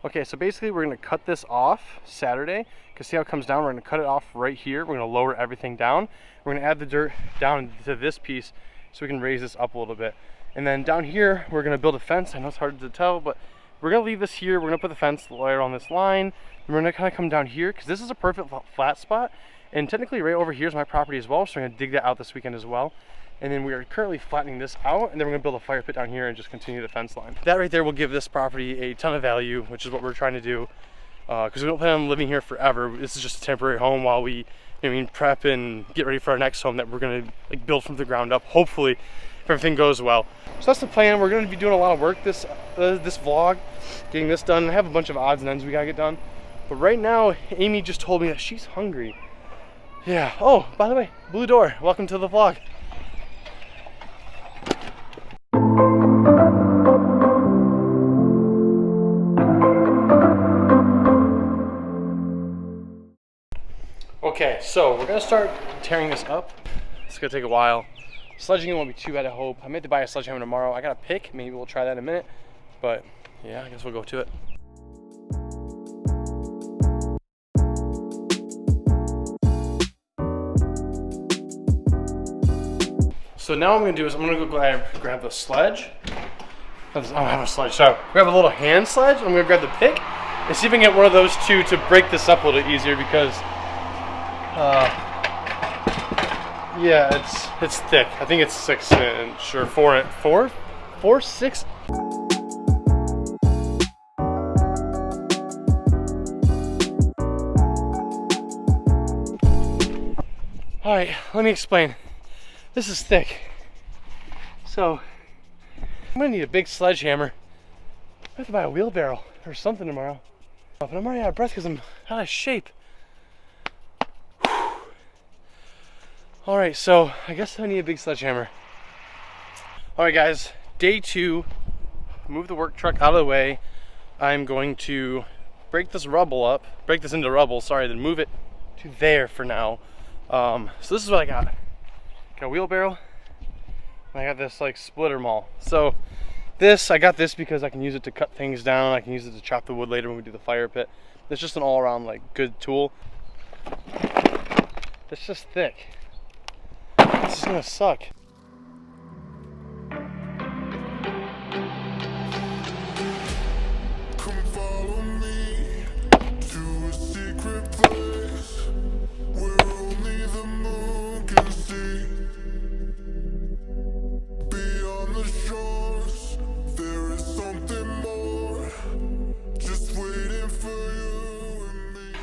Okay, so basically we're gonna cut this off Saturday, because see how it comes down? We're gonna cut it off right here. We're gonna lower everything down. We're gonna add the dirt down to this piece so we can raise this up a little bit. And then down here, we're gonna build a fence. I know it's hard to tell, but we're gonna leave this here. We're gonna put the fence right on this line. And we're gonna kind of come down here, because this is a perfect flat spot. And technically right over here is my property as well, so we're gonna dig that out this weekend as well. And then we are currently flattening this out, and then we're gonna build a fire pit down here and just continue the fence line. That right there will give this property a ton of value, which is what we're trying to do, because we don't plan on living here forever. This is just a temporary home while we, prep and get ready for our next home that we're gonna build from the ground up, hopefully, if everything goes well. So that's the plan. We're gonna be doing a lot of work this vlog, getting this done. I have a bunch of odds and ends we gotta get done. But right now, Amy just told me that she's hungry. Yeah, oh, by the way, Blue Door, welcome to the vlog. Okay, so we're gonna start tearing this up. It's gonna take a while. Sledging won't be too bad, I hope. I meant to buy a sledgehammer tomorrow. I got a pick, maybe we'll try that in a minute. But yeah, I guess we'll go to it. So now what I'm gonna do is I'm gonna go grab the sledge. I don't have a sledge, so grab a little hand sledge. I'm gonna grab the pick and see if I can get one of those two to break this up a little easier, because yeah, it's thick. I think it's 6 inch or 6. All right, let me explain. This is thick, so I'm gonna need a big sledgehammer. I have to buy a wheelbarrow or something tomorrow. But I'm already out of breath because I'm out of shape. All right, so I guess I need a big sledgehammer. All right, guys, day 2. Move the work truck out of the way. I'm going to break this into rubble, sorry, then move it to there for now. So this is what I got. Got a wheelbarrow, and I got this like splitter maul. So I got this because I can use it to cut things down. I can use it to chop the wood later when we do the fire pit. It's just an all-around like good tool. It's just thick. This is gonna suck. Come follow me to a secret place where only the moon can see. Beyond the shores, there is something more, just waiting for you and me.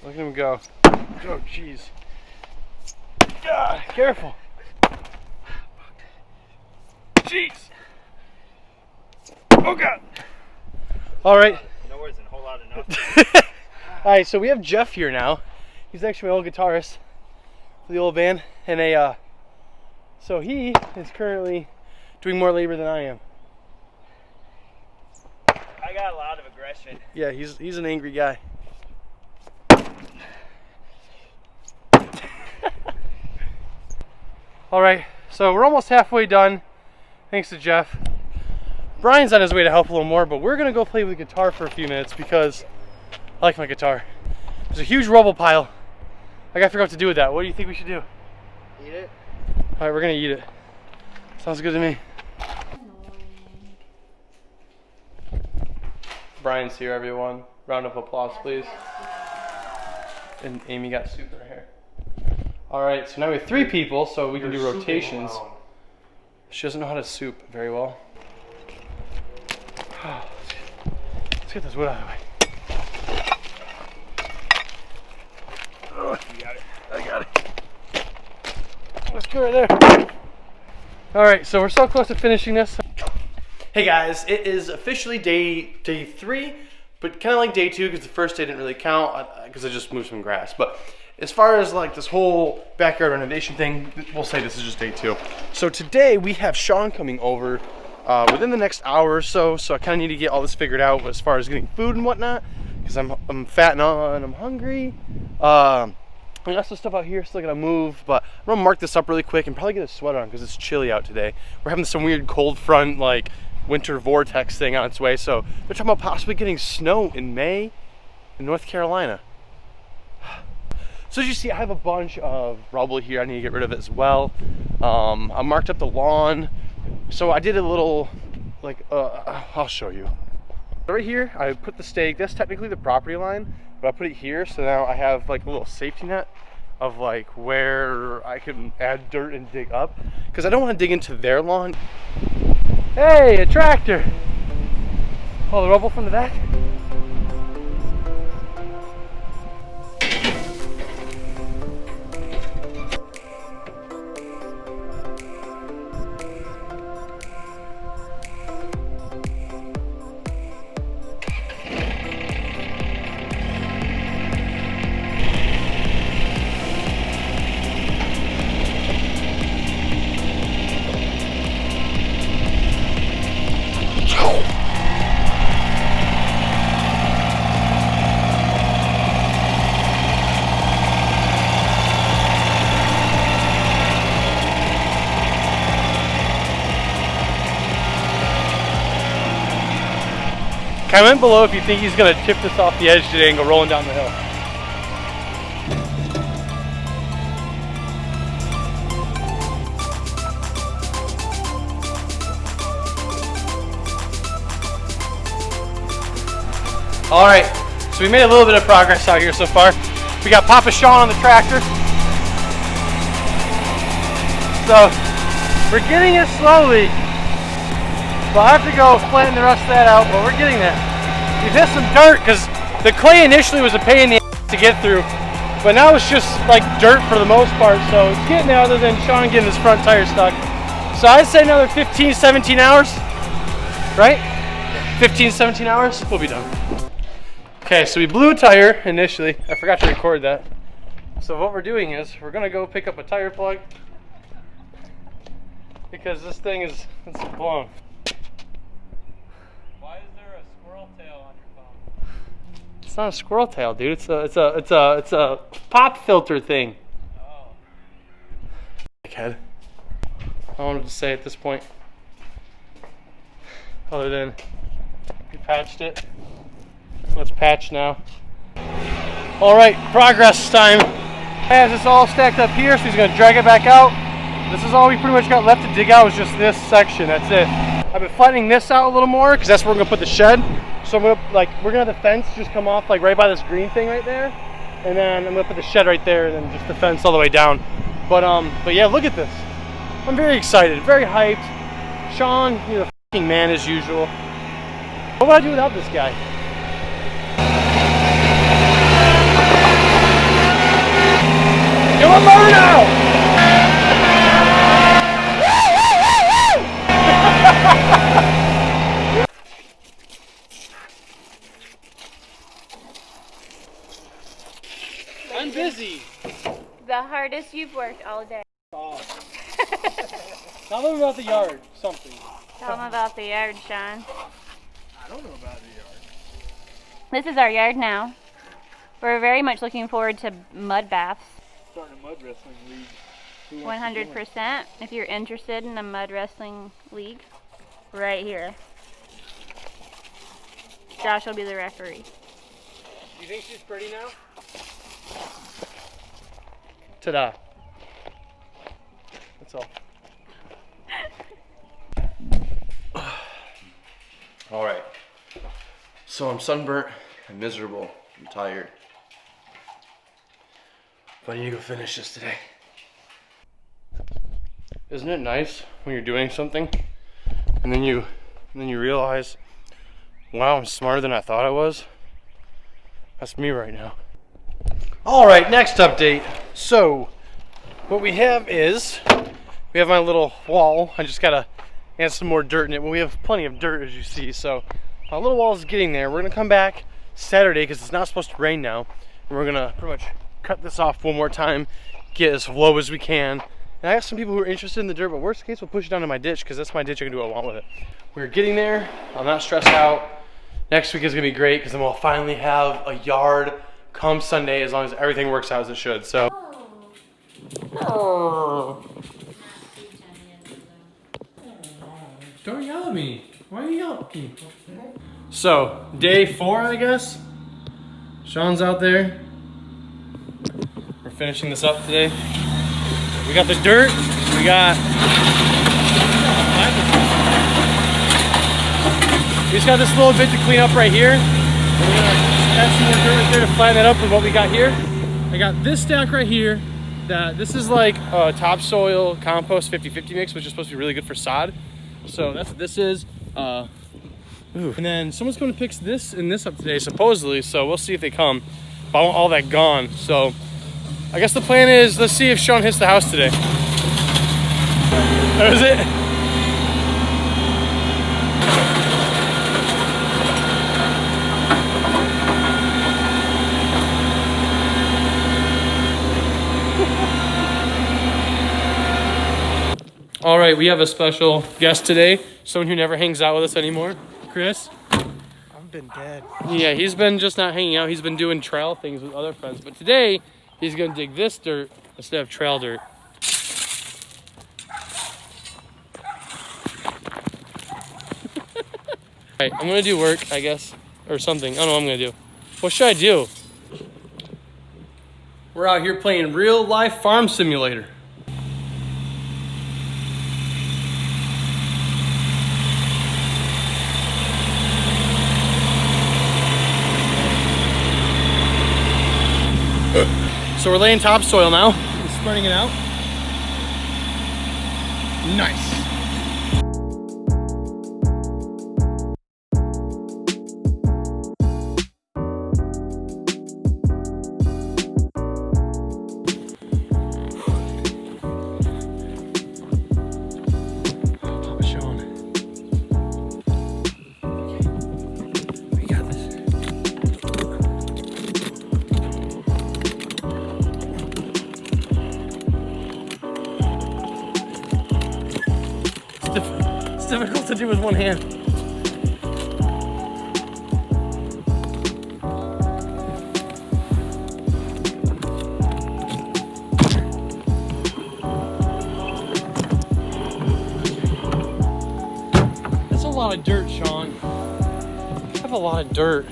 Look at him go. Oh, jeez. God, careful. Jeez. Oh, God. All right. No worries, and a whole lot of nothing. All right, so we have Jeff here now. He's actually my old guitarist for the old band, and so he is currently doing more labor than I am. I got a lot of aggression. Yeah, he's an angry guy. All right, so we're almost halfway done, thanks to Jeff. Brian's on his way to help a little more, but we're gonna go play with the guitar for a few minutes because I like my guitar. There's a huge rubble pile. I gotta figure out what to do with that. What do you think we should do? Eat it? All right, we're gonna eat it. Sounds good to me. Brian's here, everyone. Round of applause, please. And Amy got soup in her hair. All right, so now we have 3 people, so we can do rotations. She doesn't know how to soup very well. Let's get this wood out of the way. Oh, you got it. I got it. Let's go right there. All right, so we're so close to finishing this. Hey guys, it is officially day 3, but kind of like day 2 because the first day didn't really count because I just moved some grass. But as far as like this whole backyard renovation thing, we'll say this is just day 2. So today we have Sean coming over within the next hour or so. So I kind of need to get all this figured out as far as getting food and whatnot, because I'm fat and I'm hungry. I got some stuff out here still gotta move, but I'm gonna mark this up really quick and probably get a sweater on because it's chilly out today. We're having some weird cold front like winter vortex thing on its way. So they're talking about possibly getting snow in May in North Carolina. So as you see, I have a bunch of rubble here. I need to get rid of it as well. I marked up the lawn. So I did a little, like, I'll show you. Right here, I put the stake. That's technically the property line, but I put it here. So now I have like a little safety net of like where I can add dirt and dig up. Because I don't want to dig into their lawn. Hey, a tractor. All the rubble from the back. Comment below if you think he's gonna tip this off the edge today and go rolling down the hill. All right, so we made a little bit of progress out here so far. We got Papa Sean on the tractor. So we're getting it slowly. So I'll have to go flatten the rest of that out, but we're getting there. We've hit some dirt because the clay initially was a pain in the ass to get through, but now it's just like dirt for the most part, so it's getting there other than Sean getting his front tire stuck. So I'd say another 15, 17 hours, right? 15, 17 hours, we'll be done. Okay, so we blew a tire initially. I forgot to record that. So what we're doing is we're gonna go pick up a tire plug because this thing is it's blown. It's not a squirrel tail, dude. It's a pop filter thing. Oh. Dickhead. I wanted to say at this point, other than we patched it. Let's patch now. All right, progress time. Has this all stacked up here, so he's gonna drag it back out. This is all we pretty much got left to dig out. Is just this section. That's it. I've been flattening this out a little more because that's where we're gonna put the shed. So we're gonna have the fence just come off like right by this green thing right there, and then I'm gonna put the shed right there, and then just the fence all the way down. But yeah, look at this. I'm very excited, very hyped. Sean, you're the fucking man as usual. What would I do without this guy? Give him more now! I'm busy. The hardest you've worked all day. Oh. Tell them about the yard, something. Tell them about the yard, Sean. I don't know about the yard. This is our yard now. We're very much looking forward to mud baths. Starting a mud wrestling league. 100%. If you're interested in a mud wrestling league, right here. Josh will be the referee. Do you think she's pretty now? Ta-da. That's all. All right. So I'm sunburnt, I'm miserable, I'm tired. But I need to go finish this today. Isn't it nice when you're doing something and then you realize, wow, I'm smarter than I thought I was? That's me right now. All right, next update. So what we have is, we have my little wall. I just gotta add some more dirt in it, but we have plenty of dirt as you see. So my little wall is getting there. We're gonna come back Saturday because it's not supposed to rain now. And we're gonna pretty much cut this off one more time, get as low as we can. And I have some people who are interested in the dirt, but worst case, we'll push it down to my ditch because that's my ditch. I can do what I want with it. We're getting there. I'm not stressed out. Next week is gonna be great because then we'll finally have a yard come Sunday as long as everything works out as it should. So. Don't yell at me. Why So, day 4, I guess. Sean's out there. We're finishing this up today. We got the dirt. We just got this little bit to clean up right here. We're gonna add some more dirt right there to flatten that up with what we got here. I got this stack right here. This is like a topsoil compost 50-50 mix, which is supposed to be really good for sod. So that's what this is. And then someone's going to pick this and this up today, supposedly. So we'll see if they come. But I want all that gone. So I guess the plan is, let's see if Sean hits the house today. That was it. All right, we have a special guest today. Someone who never hangs out with us anymore. Chris. I've been dead. Yeah, he's been just not hanging out. He's been doing trail things with other friends. But today, he's gonna dig this dirt instead of trail dirt. All right, I'm gonna do work, I guess, or something. I don't know what I'm gonna do. What should I do? We're out here playing real life farm simulator. So we're laying topsoil now. We're spreading it out. Nice. Papa Sean. We got this. It's difficult to do with one hand. That's a lot of dirt, Sean. I have a lot of dirt.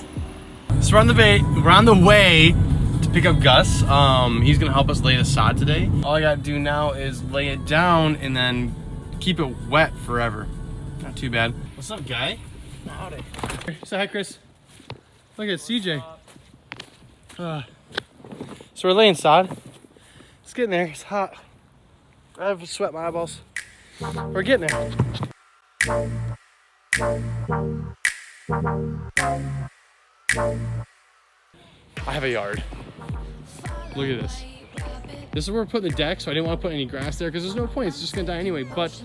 So we're on the way to pick up Gus. He's gonna help us lay the sod today. All I gotta do now is lay it down and then keep it wet forever. Not too bad. What's up, guy? Howdy. Say hi, Chris. Look at CJ. So we're laying sod. It's getting there. It's hot. I have sweat in my eyeballs. We're getting there. I have a yard. Look at this. This is where we're putting the deck, so I didn't want to put any grass there because there's no point. It's just gonna die anyway. But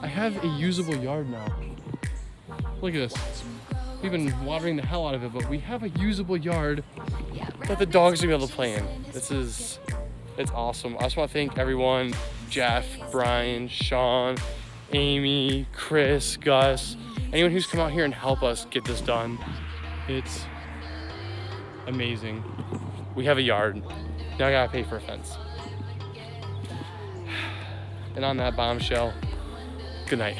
I have a usable yard now. Look at this. We've been watering the hell out of it, but we have a usable yard that the dogs are gonna be able to play in. It's awesome. I just want to thank everyone: Jeff, Brian, Sean, Amy, Chris, Gus, anyone who's come out here and helped us get this done. It's amazing. We have a yard. Now I gotta pay for a fence. And on that bombshell, good night.